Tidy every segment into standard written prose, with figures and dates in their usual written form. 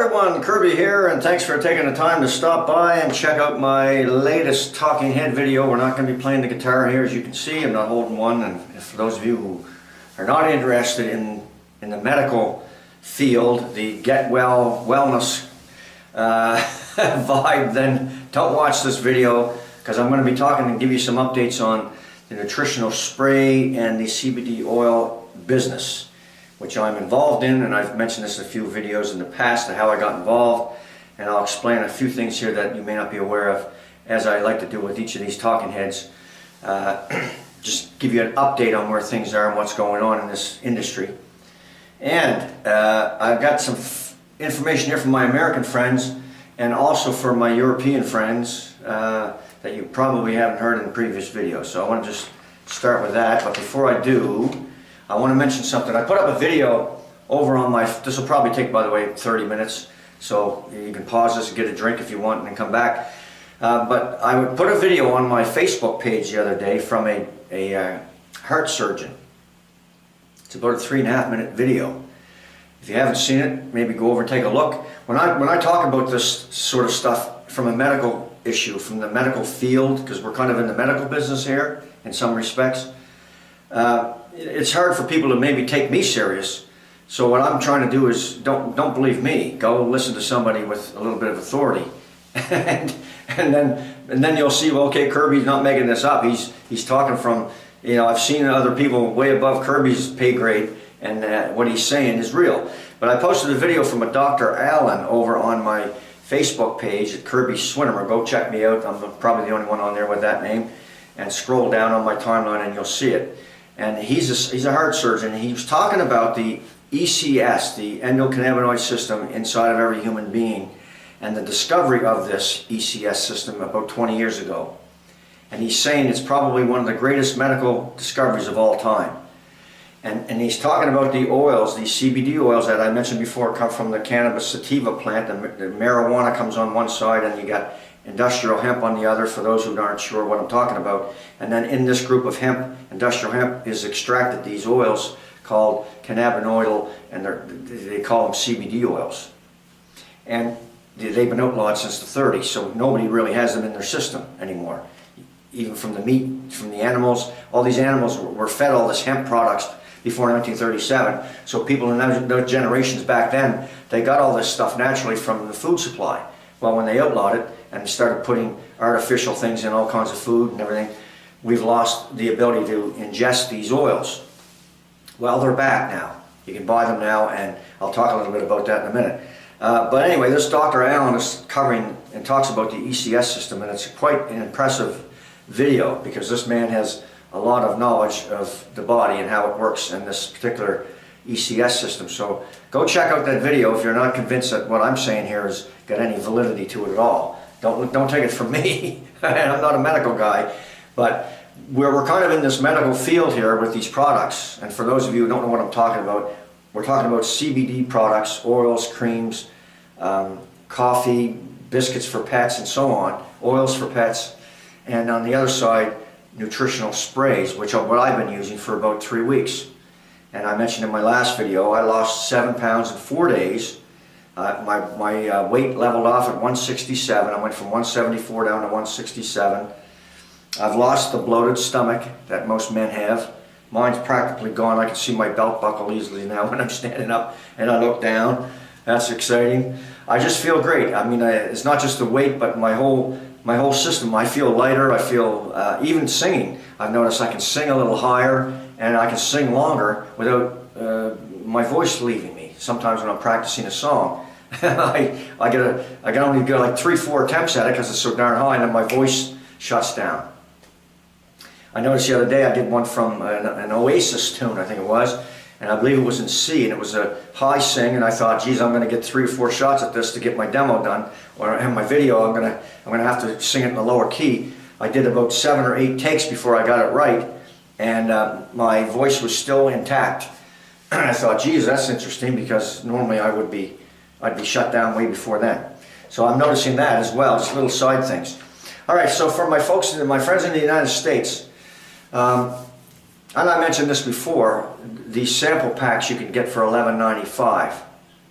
everyone, Kirby here, and thanks for taking the time to stop by and check out my latest talking head video. We're not going to be playing the guitar here, as you can see. I'm not holding one, and for those of you who are not interested in the medical field, the get well wellness vibe, then don't watch this video, because I'm going to be talking and give you some updates on the nutritional spray and the CBD oil business, which I'm involved in, and I've mentioned this in a few videos in the past of how I got involved, and I'll explain a few things here that you may not be aware of, as I like to do with each of these talking heads. Just give you an update on where things are and what's going on in this industry. And I've got some information here from my American friends and also for my European friends that you probably haven't heard in the previous video. So I want to just start with that, but before I do, I want to mention something. I put up a video over on my, this will probably take, by the way, 30 minutes, so you can pause this and get a drink if you want and then come back. But I would put a video on my Facebook page the other day from a heart surgeon. It's about a 3.5 minute video. If you haven't seen it, maybe go over and take a look. When I talk about this sort of stuff from a medical issue, from the medical field, because we're kind of in the medical business here in some respects, it's hard for people to maybe take me serious. So what I'm trying to do is don't believe me. Go listen to somebody with a little bit of authority, and then you'll see. Well, okay, Kirby's not making this up. He's talking from, you know, I've seen other people way above Kirby's pay grade, and what he's saying is real. But I posted a video from a Dr. Allen over on my Facebook page at Kirby Swinnermer. Go check me out. I'm probably the only one on there with that name. And scroll down on my timeline and you'll see it. And he's a heart surgeon, and he was talking about the ECS, the endocannabinoid system inside of every human being, and the discovery of this ECS system about 20 years ago. And he's saying it's probably one of the greatest medical discoveries of all time. And he's talking about the oils, the CBD oils that I mentioned before come from the cannabis sativa plant. The marijuana comes on one side, and you got industrial hemp on the other, for those who aren't sure what I'm talking about. And then in this group of hemp, industrial hemp, is extracted these oils called cannabinoidal, and they call them CBD oils. And they've been outlawed since the 30s, so nobody really has them in their system anymore. Even from the meat, from the animals, all these animals were fed all this hemp products before 1937. So people in those generations back then, they got all this stuff naturally from the food supply. Well, when they outlawed it and started putting artificial things in all kinds of food and everything, we've lost the ability to ingest these oils. Well, they're back now. You can buy them now, and I'll talk a little bit about that in a minute. But anyway, this Dr. Allen is covering and talks about the ECS system, and it's quite an impressive video because this man has a lot of knowledge of the body and how it works in this particular ECS system. So go check out that video if you're not convinced that what I'm saying here has got any validity to it at all. Don't take it from me. I'm not a medical guy, but we're kind of in this medical field here with these products. And for those of you who don't know what I'm talking about, we're talking about CBD products, oils, creams, coffee, biscuits for pets, and so on, oils for pets, and on the other side, nutritional sprays, which are what I've been using for about 3 weeks. And I mentioned in my last video, I lost 7 pounds in 4 days. My weight leveled off at 167. I went from 174 down to 167. I've lost the bloated stomach that most men have. Mine's practically gone. I can see my belt buckle easily now when I'm standing up and I look down. That's exciting. I just feel great. I mean, it's not just the weight, but my whole system. I feel lighter. I feel, even singing, I've noticed I can sing a little higher and I can sing longer without my voice leaving me. Sometimes when I'm practicing a song, I can only go like 3-4 attempts at it because it's so darn high, and then my voice shuts down. I noticed the other day I did one from an Oasis tune, I think it was, and I believe it was in C, and it was a high sing, and I thought, geez, I'm going to get 3 or 4 shots at this to get my demo done, or have my video. I'm going to have to sing it in a lower key. I did about 7 or 8 takes before I got it right, and my voice was still intact. And I thought, geez, that's interesting, because normally I'd be shut down way before then. So I'm noticing that as well, just little side things. All right, so for my folks, my friends in the United States, and I mentioned this before, these sample packs you can get for $11.95.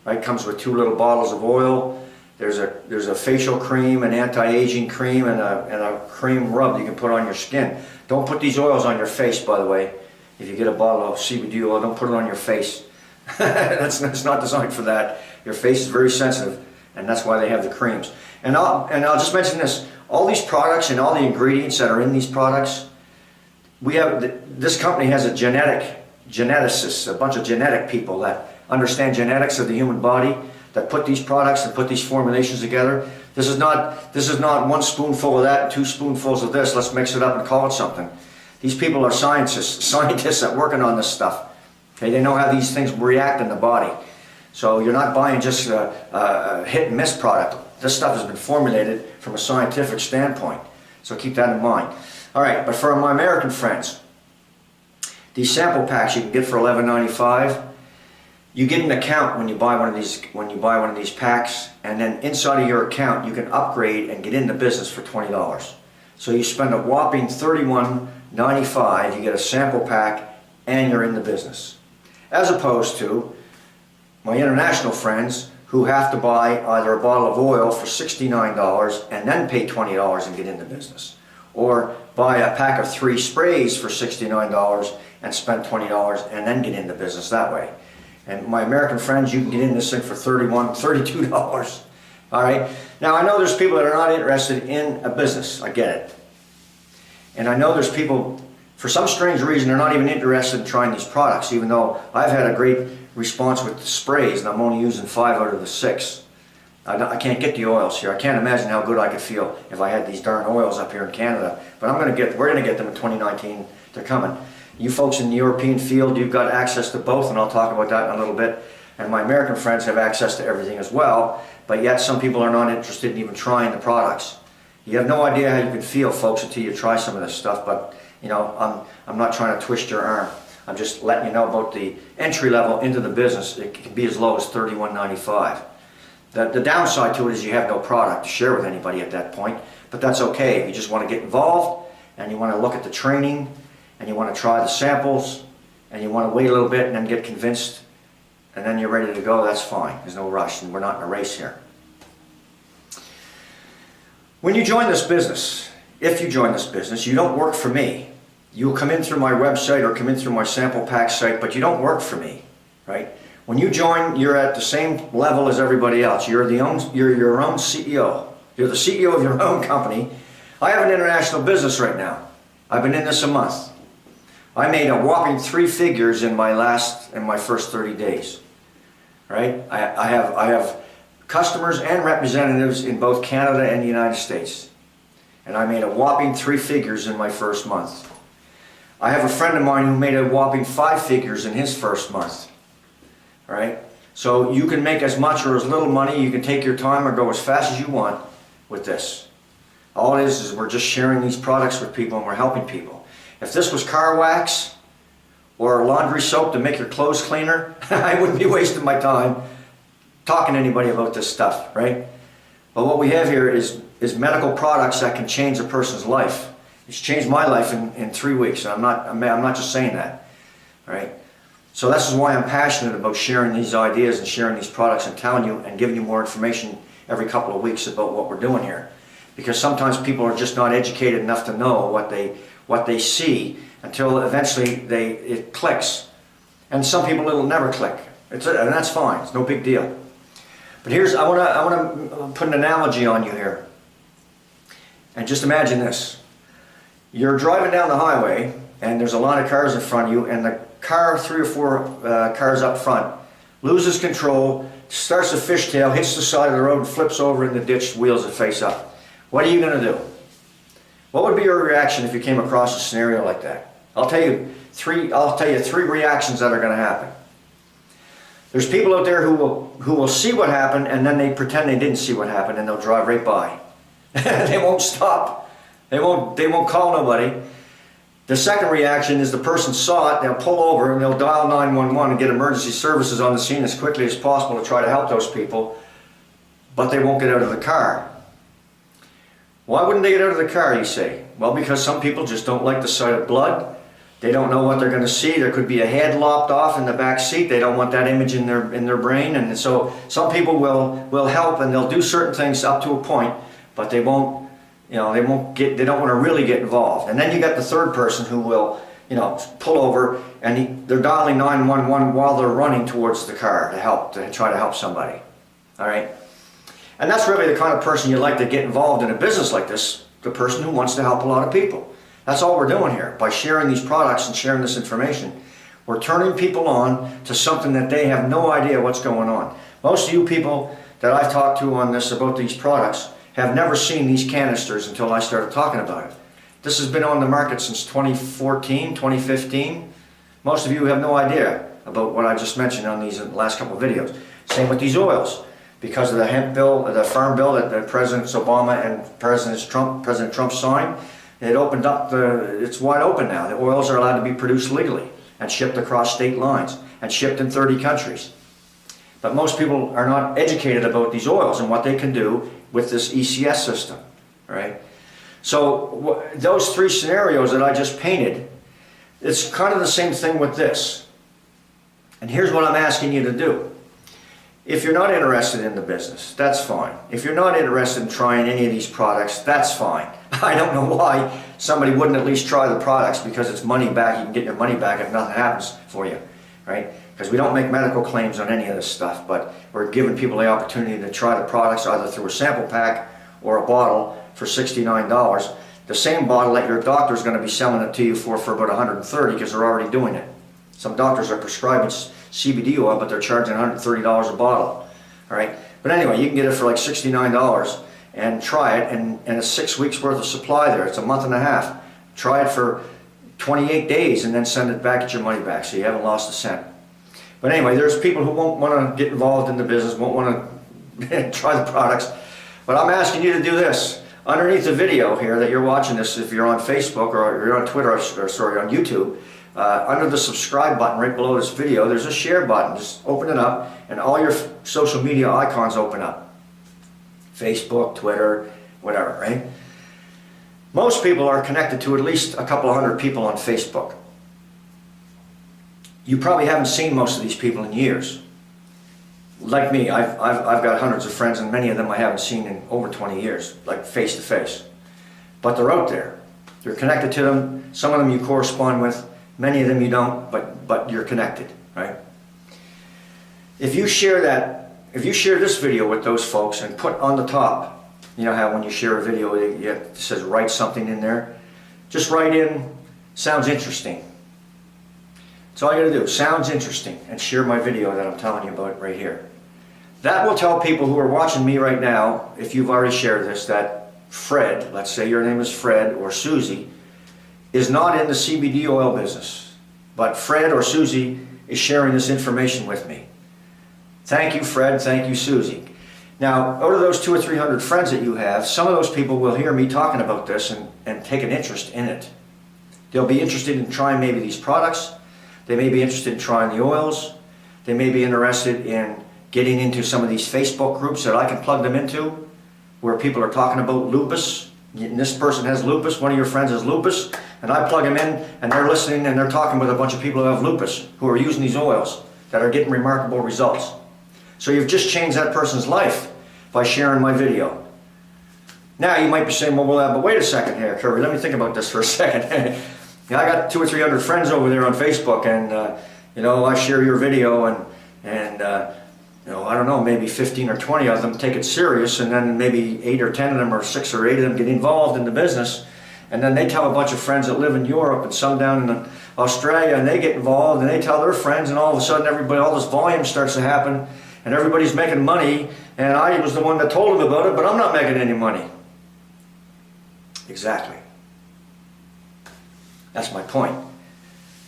Right? Comes with 2 little bottles of oil. There's a facial cream, an anti-aging cream, and a cream rub you can put on your skin. Don't put these oils on your face, by the way. If you get a bottle of CBD oil, don't put it on your face. That's not designed for that. Your face is very sensitive, and that's why they have the creams. And I'll just mention this: all these products and all the ingredients that are in these products, this company has a geneticist, a bunch of genetic people that understand genetics of the human body, that put these products and put these formulations together. This is not 1 spoonful of that and 2 spoonfuls of this. Let's mix it up and call it something. These people are scientists that are working on this stuff. Okay, they know how these things react in the body. So you're not buying just a hit and miss product. This stuff has been formulated from a scientific standpoint. So keep that in mind. All right, but for my American friends, these sample packs you can get for $11.95. You get an account when you buy one of these packs, and then inside of your account you can upgrade and get into business for $20. So you spend a whopping $31.95, you get a sample pack, and you're in the business. As opposed to my international friends who have to buy either a bottle of oil for $69 and then pay $20 and get into business, or buy a pack of 3 sprays for $69 and spend $20 and then get into business that way. And my American friends, you can get in this thing for $31, $32. All right. Now I know there's people that are not interested in a business. I get it. And I know there's people, for some strange reason, they're not even interested in trying these products, even though I've had a great response with the sprays, and I'm only using 5 out of the 6. I can't get the oils here. I can't imagine how good I could feel if I had these darn oils up here in Canada. But we're going to get them in 2019. They're coming. You folks in the European field, you've got access to both, and I'll talk about that in a little bit. And my American friends have access to everything as well, but yet some people are not interested in even trying the products. You have no idea how you can feel, folks, until you try some of this stuff, but you know, I'm not trying to twist your arm. I'm just letting you know about the entry level into the business. It can be as low as $31.95. The downside to it is you have no product to share with anybody at that point, but that's okay. If you just want to get involved and you want to look at the training and you want to try the samples and you want to wait a little bit and then get convinced and then you're ready to go, that's fine. There's no rush, and we're not in a race here. When you join this business, if you join this business, you don't work for me. You'll come in through my website or come in through my sample pack site, but you don't work for me, right? When you join, you're at the same level as everybody else. You're your own CEO. You're the CEO of your own company. I have an international business right now. I've been in this a month. I made a whopping 3 figures in my first 30 days. Right? I have customers and representatives in both Canada and the United States. And I made a whopping 3 figures in my first month. I have a friend of mine who made a whopping 5 figures in his first month. Right? So you can make as much or as little money. You can take your time or go as fast as you want with this. All it is we're just sharing these products with people and we're helping people. If this was car wax or laundry soap to make your clothes cleaner, I wouldn't be wasting my time talking to anybody about this stuff, right? But what we have here is medical products that can change a person's life. It's changed my life in 3 weeks. And I'm not just saying that, right? So this is why I'm passionate about sharing these ideas and sharing these products and telling you and giving you more information every couple of weeks about what we're doing here. Because sometimes people are just not educated enough to know what they see until eventually it clicks. And some people it'll never click. And that's fine. It's no big deal. But I want to put an analogy on you here. And just imagine this. You're driving down the highway and there's a line of cars in front of you, and the car, 3 or 4 cars up front, loses control, starts to fishtail, hits the side of the road and flips over in the ditch, wheels it face up. What are you going to do? What would be your reaction if you came across a scenario like that? I'll tell you 3 reactions that are going to happen. There's people out there who will see what happened and then they pretend they didn't see what happened and they'll drive right by. They won't stop. They won't call nobody. The second reaction is the person saw it, they'll pull over and they'll dial 911 and get emergency services on the scene as quickly as possible to try to help those people, but they won't get out of the car. Why wouldn't they get out of the car, you say? Well, because some people just don't like the sight of blood. They don't know what they're going to see. There could be a head lopped off in the back seat. They don't want that image in their brain. And so some people will help, and they'll do certain things up to a point, but they won't, they don't want to really get involved. And then you got the third person who will, pull over, and they're dialing 911 while they're running towards the car to try to help somebody. All right? And that's really the kind of person you'd like to get involved in a business like this, the person who wants to help a lot of people. That's all we're doing here. By sharing these products and sharing this information, we're turning people on to something that they have no idea what's going on. Most of you people that I've talked to on this about these products have never seen these canisters until I started talking about it. This has been on the market since 2014, 2015. Most of you have no idea about what I just mentioned on these last couple of videos. Same with these oils. Because of the hemp bill, the farm bill that President Obama and President Trump signed, it opened up it's wide open now. The oils are allowed to be produced legally and shipped across state lines and shipped in 30 countries. But most people are not educated about these oils and what they can do with this ECS system, right? So those three scenarios that I just painted, it's kind of the same thing with this. And here's what I'm asking you to do. If you're not interested in the business, that's fine. If you're not interested in trying any of these products, that's fine. I don't know why somebody wouldn't at least try the products, because it's money back. You can get your money back if nothing happens for you, right? Because we don't make medical claims on any of this stuff, but we're giving people the opportunity to try the products either through a sample pack or a bottle for $69. The same bottle that your doctor is going to be selling it to you for about $130, because they're already doing it. Some doctors are prescribing CBD oil, but they're charging $130 a bottle. All right, but anyway, you can get it for like $69 and try it, and it's 6 weeks worth of supply there. It's a month and a half. Try it for 28 days and then send it back, get your money back, so you haven't lost a cent. But anyway, there's people who won't want to get involved in the business, won't want to try the products. But I'm asking you to do this. Underneath the video here that you're watching this, if you're on Facebook or you're on Twitter, or sorry, on YouTube, under the subscribe button right below this video, there's a share button. Just open it up, and all your social media icons open up. Facebook, Twitter, whatever, right? Most people are connected to at least a couple of hundred people on Facebook. You probably haven't seen most of these people in years. Like me, I've got hundreds of friends, and many of them I haven't seen in over 20 years, like face to face. But they're out there. You're connected to them. Some of them you correspond with. Many of them you don't, but you're connected, right? If you share this video with those folks and put on the top, you know how when you share a video it says write something in there? Just write in, sounds interesting. That's all you gotta do, sounds interesting, and share my video that I'm telling you about right here. That will tell people who are watching me right now, if you've already shared this, that Fred, let's say your name is Fred or Susie, is not in the CBD oil business, but Fred or Susie is sharing this information with me. Thank you, Fred. Thank you, Susie. Now, out of those 200 or 300 friends that you have, some of those people will hear me talking about this and take an interest in it. They'll be interested in trying maybe these products. They may be interested in trying the oils. They may be interested in getting into some of these Facebook groups that I can plug them into, where people are talking about lupus. And this person has lupus, one of your friends has lupus, and I plug them in, and they're listening, and they're talking with a bunch of people who have lupus, who are using these oils, that are getting remarkable results. So you've just changed that person's life by sharing my video. Now you might be saying, well, but wait a second here, Kirby, let me think about this for a second. I got 200 or 300 friends over there on Facebook, and I share your video, and I don't know, maybe 15 or 20 of them take it serious, and then maybe 8 or 10 of them or 6 or 8 of them get involved in the business, and then they tell a bunch of friends that live in Europe and some down in Australia, and they get involved, and they tell their friends, and all of a sudden all this volume starts to happen, and everybody's making money, and I was the one that told them about it, but I'm not making any money. Exactly. That's my point.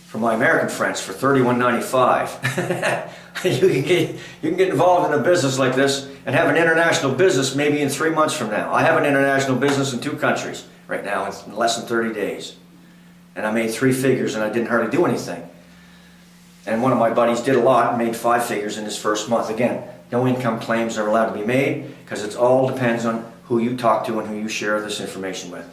For my American friends, for $31.95, you can get involved in a business like this and have an international business maybe in 3 months from now. I have an international business in 2 countries right now in less than 30 days. And I made 3 figures, and I didn't hardly do anything. And one of my buddies did a lot and made 5 figures in his first month. Again, no income claims are allowed to be made, because it all depends on who you talk to and who you share this information with.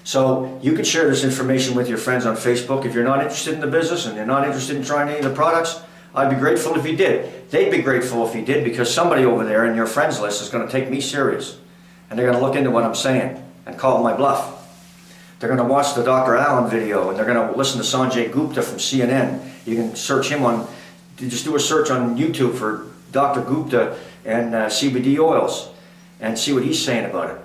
So you can share this information with your friends on Facebook. If you're not interested in the business and you're not interested in trying any of the products, I'd be grateful if you did. They'd be grateful if you did, because somebody over there in your friends list is going to take me serious. And they're going to look into what I'm saying and call my bluff. They're going to watch the Dr. Allen video, and they're going to listen to Sanjay Gupta from CNN. You can search him on, just do a search on YouTube for Dr. Gupta and CBD oils and see what he's saying about it.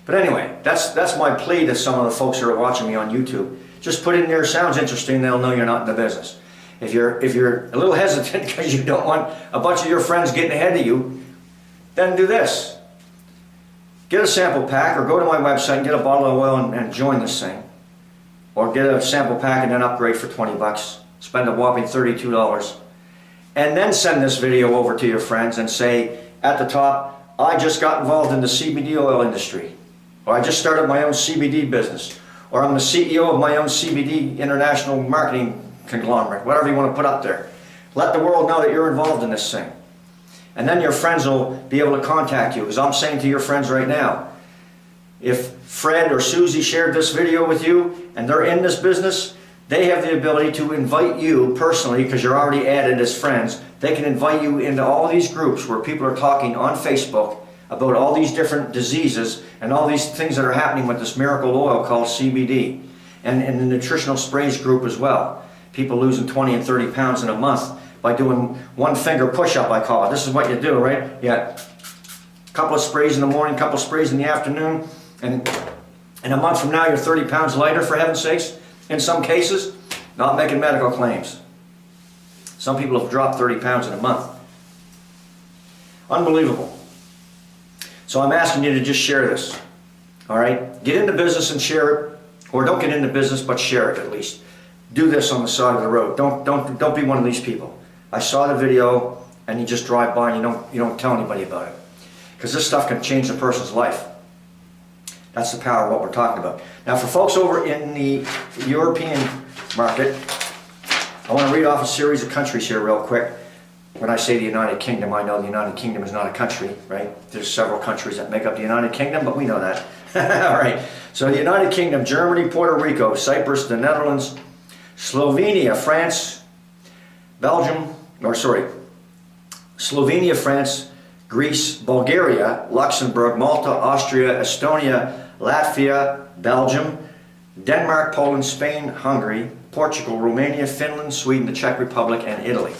But anyway, that's my plea to some of the folks who are watching me on YouTube. Just put it in there, sounds interesting, they'll know you're not in the business. If you're a little hesitant because you don't want a bunch of your friends getting ahead of you, then do this. Get a sample pack, or go to my website and get a bottle of oil and join this thing. Or get a sample pack and then upgrade for 20 bucks. Spend a whopping $32. And then send this video over to your friends and say at the top, I just got involved in the CBD oil industry. Or I just started my own CBD business. Or I'm the CEO of my own CBD international marketing conglomerate. Whatever you want to put up there. Let the world know that you're involved in this thing. And then your friends will be able to contact you. Because I'm saying to your friends right now, if Fred or Susie shared this video with you and they're in this business, they have the ability to invite you personally, because you're already added as friends. They can invite you into all these groups where people are talking on Facebook about all these different diseases and all these things that are happening with this miracle oil called CBD. And in the nutritional sprays group as well. People losing 20 and 30 pounds in a month by doing one finger push-up, I call it. This is what you do, right? Yeah, a couple of sprays in the morning, a couple of sprays in the afternoon, and in a month from now you're 30 pounds lighter, for heaven's sakes. In some cases, not making medical claims. Some people have dropped 30 pounds in a month. Unbelievable. So I'm asking you to just share this. All right? Get into business and share it. Or don't get into business, but share it at least. Do this on the side of the road. Don't be one of these people. I saw the video and you just drive by and you don't tell anybody about it. Because this stuff can change a person's life. That's the power of what we're talking about. Now for folks over in the European market, I want to read off a series of countries here real quick. When I say the United Kingdom, I know the United Kingdom is not a country, right? There's several countries that make up the United Kingdom, but we know that. All right. So the United Kingdom, Germany, Puerto Rico, Cyprus, the Netherlands, Slovenia, France, Slovenia, France, Greece, Bulgaria, Luxembourg, Malta, Austria, Estonia, Latvia, Belgium, Denmark, Poland, Spain, Hungary, Portugal, Romania, Finland, Sweden, the Czech Republic, and Italy.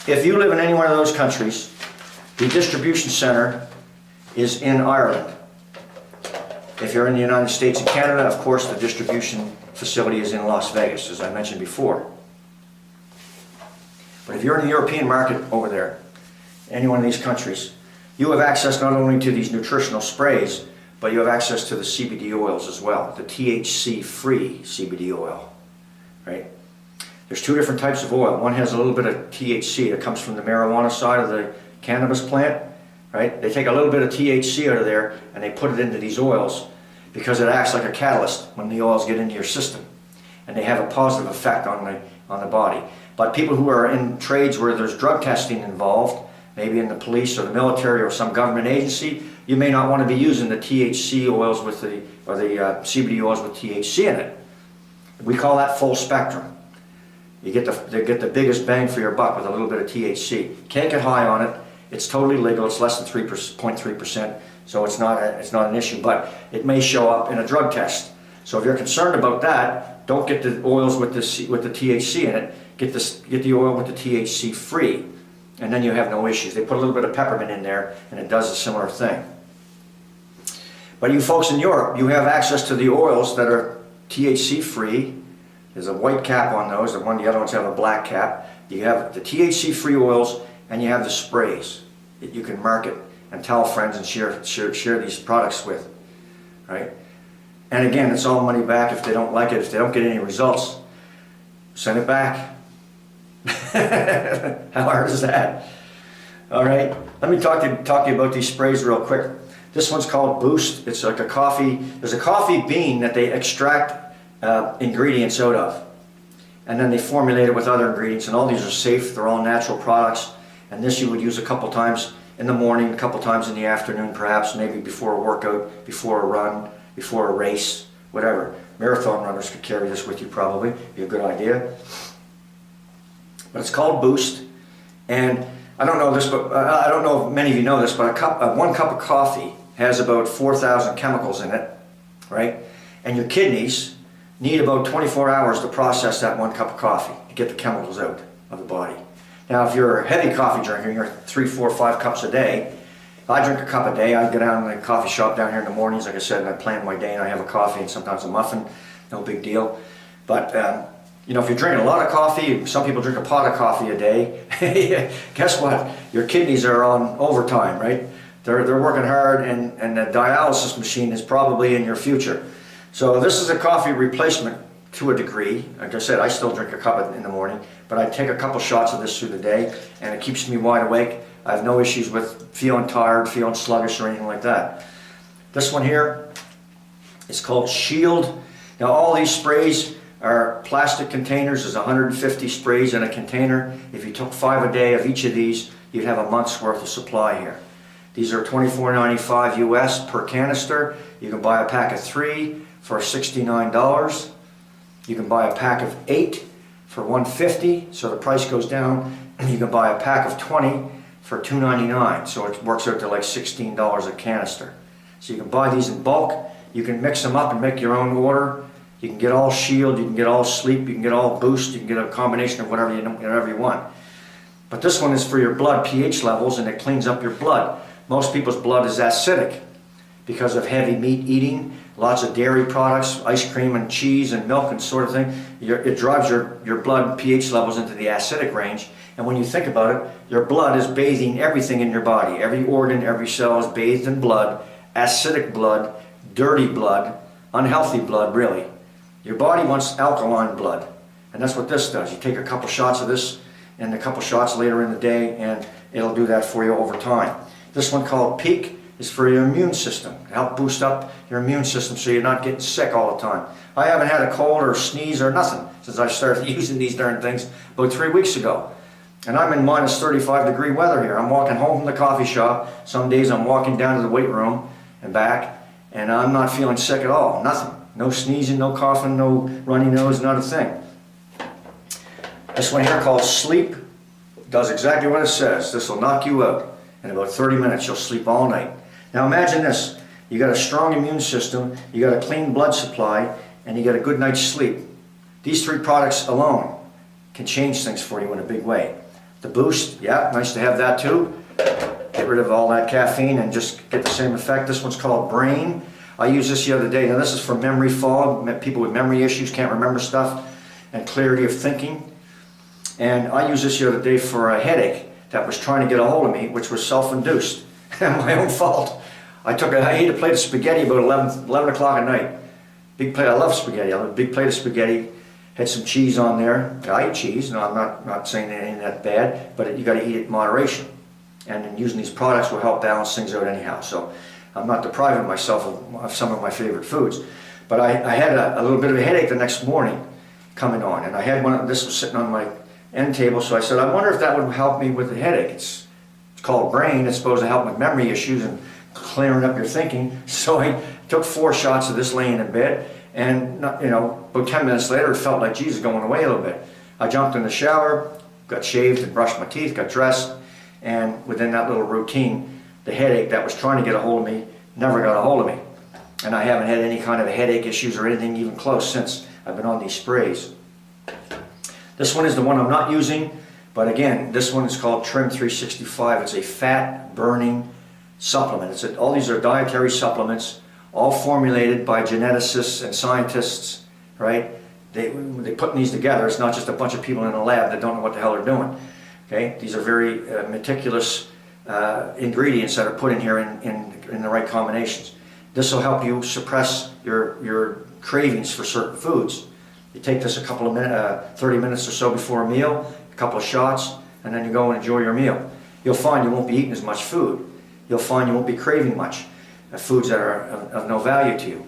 If you live in any one of those countries, the distribution center is in Ireland. If you're in the United States and Canada, of course, the distribution facility is in Las Vegas, as I mentioned before. But if you're in the European market over there, any one of these countries, you have access not only to these nutritional sprays, but you have access to the CBD oils as well, the THC-free CBD oil, right? There's two different types of oil. One has a little bit of THC that comes from the marijuana side of the cannabis plant, right? They take a little bit of THC out of there and they put it into these oils because it acts like a catalyst when the oils get into your system, and they have a positive effect on the body. But people who are in trades where there's drug testing involved, maybe in the police or the military or some government agency, you may not want to be using the THC oils with the CBD oils with THC in it. We call that full spectrum. You get the biggest bang for your buck with a little bit of THC. Can't get high on it. It's totally legal. It's less than 0.3%, so it's not an issue. But it may show up in a drug test. So if you're concerned about that, don't get the oils with the THC in it. Get the oil with the THC free, and then you have no issues. They put a little bit of peppermint in there, and it does a similar thing. But you folks in Europe, you have access to the oils that are THC free. There's a white cap on those. The other ones have a black cap. You have the THC free oils, and you have the sprays that you can market and tell friends and share these products with, right? And again, it's all money back if they don't like it. If they don't get any results, send it back. How hard is that? All right, let me talk to you about these sprays real quick. This one's called Boost. It's like a coffee. There's a coffee bean that they extract ingredients out of, and then they formulate it with other ingredients. And all these are safe. They're all natural products. And this you would use a couple times in the morning, a couple times in the afternoon, perhaps maybe before a workout, before a run, before a race, whatever. Marathon runners could carry this with you probably, be a good idea. But it's called Boost, and I don't know this, but I don't know if many of you know this, but one cup of coffee has about 4,000 chemicals in it, right? And your kidneys need about 24 hours to process that 1 cup of coffee to get the chemicals out of the body. Now, if you're a heavy coffee drinker, you're 3, 4, 5 cups a day. I drink a cup a day. I go down to the coffee shop down here in the mornings, like I said, and I plan my day, and I have a coffee and sometimes a muffin. No big deal. But you know, if you're drinking a lot of coffee, some people drink a pot of coffee a day. Guess what? Your kidneys are on overtime, right? They're working hard, and the dialysis machine is probably in your future. So this is a coffee replacement to a degree. Like I said, I still drink a cup in the morning, but I take a couple shots of this through the day, and it keeps me wide awake. I have no issues with feeling tired, feeling sluggish, or anything like that. This one here is called Shield. Now, all these sprays are plastic containers. There's 150 sprays in a container. If you took 5 a day of each of these, you'd have a month's worth of supply here. These are $24.95 US per canister. You can buy a pack of 3 for $69. You can buy a pack of 8 for $150, so the price goes down. You can buy a pack of 20 for $2.99, so it works out to like $16 a canister. So you can buy these in bulk. You can mix them up and make your own order. You can get all Shield, you can get all Sleep, you can get all Boost, you can get a combination of whatever you want. But this one is for your blood pH levels, and it cleans up your blood. Most people's blood is acidic because of heavy meat eating, lots of dairy products, ice cream and cheese and milk and sort of thing. It drives your blood pH levels into the acidic range. And when you think about it, your blood is bathing everything in your body. Every organ, every cell is bathed in blood, acidic blood, dirty blood, unhealthy blood, really. Your body wants alkaline blood, and that's what this does. You take a couple shots of this and a couple shots later in the day, and it'll do that for you over time. This one called Peak is for your immune system, to help boost up your immune system so you're not getting sick all the time. I haven't had a cold or sneeze or nothing since I started using these darn things about 3 weeks ago. And I'm in minus 35-degree weather here. I'm walking home from the coffee shop. Some days I'm walking down to the weight room and back, and I'm not feeling sick at all. Nothing. No sneezing, no coughing, no runny nose, not a thing. This one here called Sleep does exactly what it says. This will knock you out. In about 30 minutes, you'll sleep all night. Now imagine this. You got a strong immune system, you got a clean blood supply, and you got a good night's sleep. These 3 products alone can change things for you in a big way. The Boost, yeah, nice to have that too. Get rid of all that caffeine and just get the same effect. This one's called Brain. I used this the other day. Now this is for memory fog, people with memory issues, can't remember stuff, and clarity of thinking. And I used this the other day for a headache that was trying to get a hold of me, which was self-induced, my own fault. I ate a plate of spaghetti about 11 o'clock at night. Big plate. I love spaghetti. I have a big plate of spaghetti. Had some cheese on there. I eat cheese. No, I'm not saying anything that bad, but you got to eat it in moderation. And then using these products will help balance things out anyhow. So I'm not depriving myself of some of my favorite foods. But I had a little bit of a headache the next morning coming on, and I had one. This was sitting on my end table, so I said, I wonder if that would help me with the headache. It's called Brain. It's supposed to help with memory issues and clearing up your thinking. So I took 4 shots of this laying in bed, and you know, about 10 minutes later, it felt like Jesus going away a little bit. I jumped in the shower, got shaved and brushed my teeth, got dressed, and within that little routine, the headache that was trying to get a hold of me never got a hold of me. And I haven't had any kind of headache issues or anything even close since I've been on these sprays. This one is the one I'm not using, but again, this one is called Trim 365. It's a fat burning supplement. All these are dietary supplements, all formulated by geneticists and scientists, right? They're putting these together. It's not just a bunch of people in a lab that don't know what the hell they're doing. Okay, these are very meticulous ingredients that are put in here in the right combinations. This will help you suppress your cravings for certain foods. You take this a couple of minutes, 30 minutes or so before a meal, a couple of shots, and then you go and enjoy your meal. You'll find you won't be eating as much food. You'll find you won't be craving much foods that are of no value to you.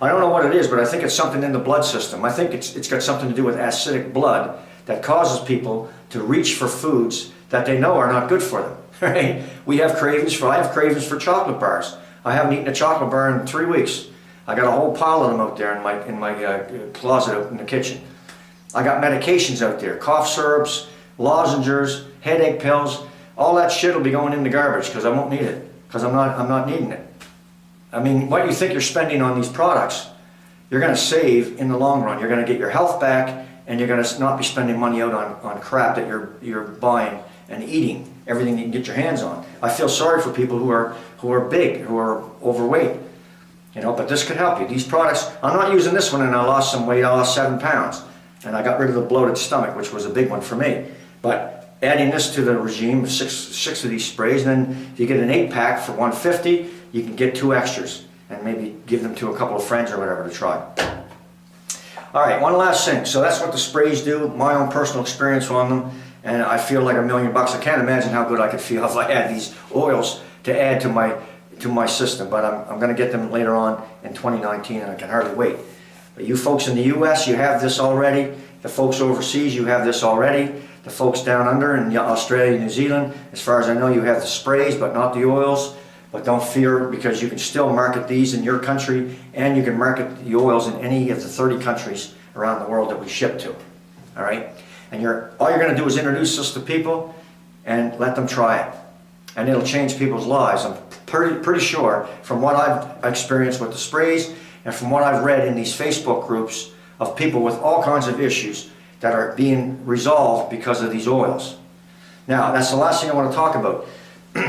I don't know what it is, but I think it's something in the blood system. I think it's got something to do with acidic blood that causes people to reach for foods that they know are not good for them. Right? I have cravings for chocolate bars. I haven't eaten a chocolate bar in 3 weeks. I got a whole pile of them out there in my closet out in the kitchen. I got medications out there, cough syrups, lozenges, headache pills. All that shit will be going in the garbage because I won't need it, because I'm not needing it. I mean, what you think you're spending on these products, you're going to save in the long run. You're going to get your health back, and you're going to not be spending money out on crap that you're buying and eating everything you can get your hands on. I feel sorry for people who are big, who are overweight, you know. But this could help you. These products. I'm not using this one, and I lost some weight. I lost 7 pounds, and I got rid of the bloated stomach, which was a big one for me. But adding this to the regime, six of these sprays, and then if you get an 8-pack for $150, you can get 2 extras, and maybe give them to a couple of friends or whatever to try. All right, one last thing. So that's what the sprays do. My own personal experience on them. And I feel like $1 million. I can't imagine how good I could feel if I had these oils to add to my system. But I'm going to get them later on in 2019, and I can hardly wait. But you folks in the U.S., you have this already. The folks overseas, you have this already. The folks down under in Australia, New Zealand, as far as I know, you have the sprays, but not the oils. But don't fear, because you can still market these in your country, and you can market the oils in any of the 30 countries around the world that we ship to. All right? And all you're going to do is introduce this to people and let them try it. And it'll change people's lives. I'm pretty sure, from what I've experienced with the sprays and from what I've read in these Facebook groups of people with all kinds of issues that are being resolved because of these oils. Now, that's the last thing I want to talk about.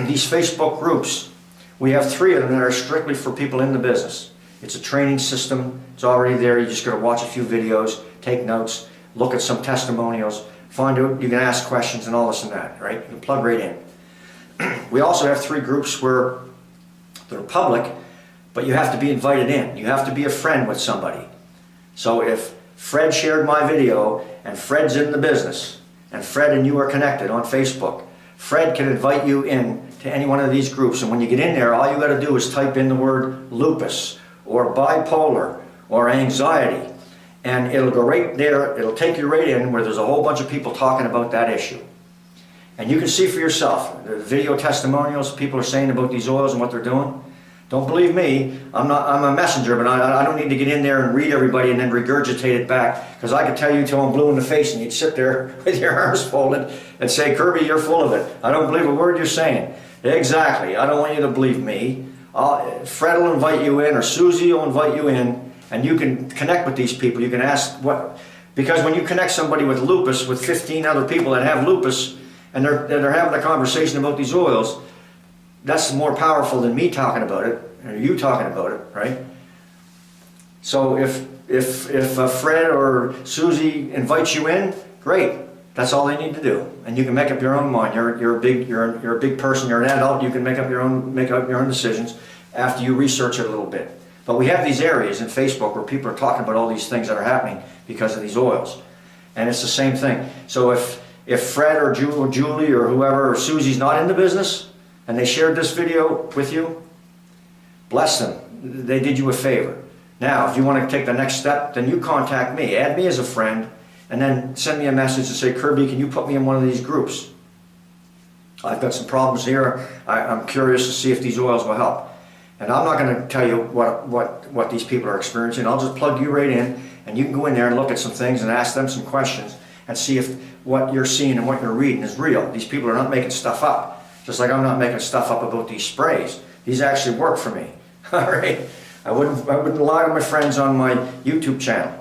These Facebook groups, we have 3 of them that are strictly for people in the business. It's a training system. It's already there. You just got to watch a few videos, take notes, look at some testimonials, find out, you can ask questions and all this and that, right? You can plug right in. We also have 3 groups where they're public, but you have to be invited in. You have to be a friend with somebody. So if Fred shared my video, and Fred's in the business, and Fred and you are connected on Facebook, Fred can invite you in to any one of these groups. And when you get in there, all you got to do is type in the word lupus, or bipolar, or anxiety. And it'll go right there, it'll take you right in where there's a whole bunch of people talking about that issue. And you can see for yourself, the video testimonials people are saying about these oils and what they're doing. Don't believe me, I'm a messenger, but I don't need to get in there and read everybody and then regurgitate it back, because I could tell you till I'm blue in the face and you'd sit there with your arms folded and say, Kirby, you're full of it. I don't believe a word you're saying. Exactly, I don't want you to believe me. Fred will invite you in, or Susie will invite you in, and you can connect with these people. You can ask what, because when you connect somebody with lupus with 15 other people that have lupus, and they're having a conversation about these oils, that's more powerful than me talking about it, or you talking about it, right? So if Fred or Susie invites you in, great. That's all they need to do, and you can make up your own mind. You're a big person. You're an adult. You can make up your own decisions after you research it a little bit. But we have these areas in Facebook where people are talking about all these things that are happening because of these oils. And it's the same thing. So if Fred or Julie or whoever or Susie's not in the business and they shared this video with you, bless them. They did you a favor. Now, if you want to take the next step, then you contact me. Add me as a friend and then send me a message and say, Kirby, can you put me in one of these groups? I've got some problems here. I'm curious to see if these oils will help. And I'm not going to tell you what these people are experiencing. I'll just plug you right in, and you can go in there and look at some things and ask them some questions and see if what you're seeing and what you're reading is real. These people are not making stuff up, just like I'm not making stuff up about these sprays. These actually work for me. All right, I wouldn't lie to my friends on my YouTube channel.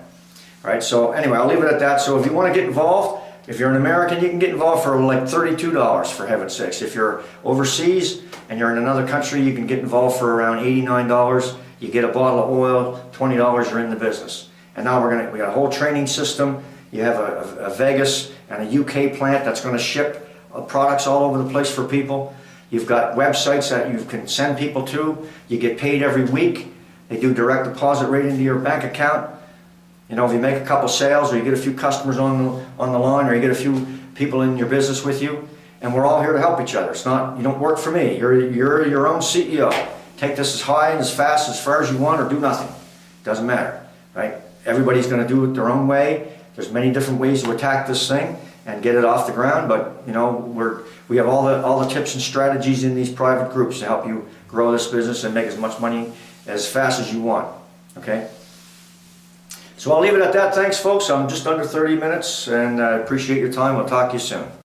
All right, so anyway, I'll leave it at that. So if you want to get involved, if you're an American, you can get involved for like $32, for heaven's sakes. If you're overseas and you're in another country, you can get involved for around $89. You get a bottle of oil, $20, you're in the business. And now we got a whole training system. You have a Vegas and a UK plant that's going to ship products all over the place for people. You've got websites that you can send people to. You get paid every week. They do direct deposit right into your bank account. You know, if you make a couple sales, or you get a few customers on the line, or you get a few people in your business with you, and we're all here to help each other. It's not, you don't work for me. You're your own CEO. Take this as high and as fast as far as you want, or do nothing. Doesn't matter, right? Everybody's going to do it their own way. There's many different ways to attack this thing and get it off the ground. But you know, we have all the tips and strategies in these private groups to help you grow this business and make as much money as fast as you want. Okay? So I'll leave it at that. Thanks, folks. I'm just under 30 minutes, and I appreciate your time. We'll talk to you soon.